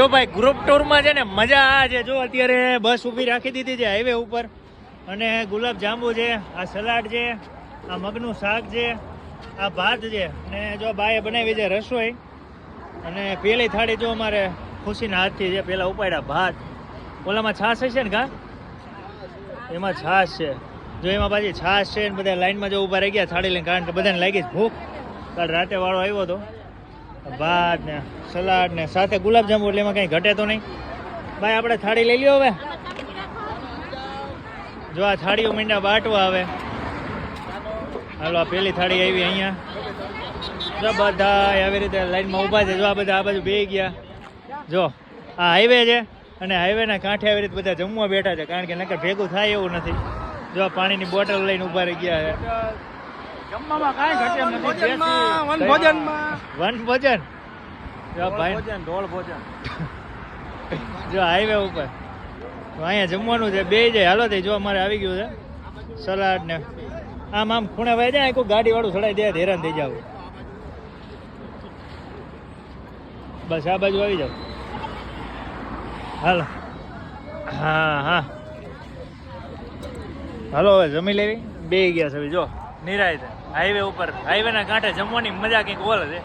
જો ભાઈ ગ્રુપ ટૂરમાં છે ને મજા આ છે. જો અત્યારે બસ ઊભી રાખી દીધી છે હાઈવે ઉપર અને ગુલાબ જાંબુ છે, આ સલાડ છે, આ મગનું શાક છે, આ ભાત છે અને જો બાએ બનાવી છે રસોઈ. અને પેલી થાળી જો અમારે ખુશીના હાથથી છે. પેલા ઉપાડ્યા ભાત, ઓલામાં છાશ હશે ને કા, એમાં છાશ છે. જો એમાં પાછી છાશ છે ને બધા લાઈનમાં જો ઊભા રહી ગયા થાળી લઈને, કારણ કે બધાને લાગી ભૂખ. કાલ રાતે વાળો આવ્યો હતો. ભાત ને સલાડ ને સાથે ગુલાબજાંબુ, એટલે એમાં કંઈ ઘટે તો નહીં. ભાઈ આપણે થાળી લઈ લ્યો હવે. જો આ થાળીઓ મીંડા બાટવા આવે. હાલો આ પેલી થાળી આવી અહીંયા. જો બધા આવી રીતે લાઈનમાં ઊભા છે. જો આ બધા આ બાજુ બે ગયા. જો આ હાઈવે છે અને હાઈવેના કાંઠે આવી રીતે બધા જમવા બેઠા છે, કારણ કે નકર ભેગું થાય એવું નથી. જો આ પાણીની બોટલ લઈને ઊભા રહી ગયા છે. જમવામાં કાંઈ ઘટે નથી. વન ભોજન. જો ભાઈ ઢોળ ભોજન. જો હાઈવે ઉપર તો અહીંયા જમવાનું છે. બે જાય હાલો થઈ. જો અમારે આવી ગયું છે સલાડ ને આમ ખૂણે ભાઈ જાય કોઈ ગાડી વાળું ચડાવી દે, હેરાન થઈ જાવ. બસ આ બાજુ આવી જાવ. હાલો હા હાલો હવે જમી લેવી. બે ગયા છે જો નિરાય છે હાઈવે ઉપર. હાઈવેના કાંઠે જમવાની મજા કંઈક ઓલ છે.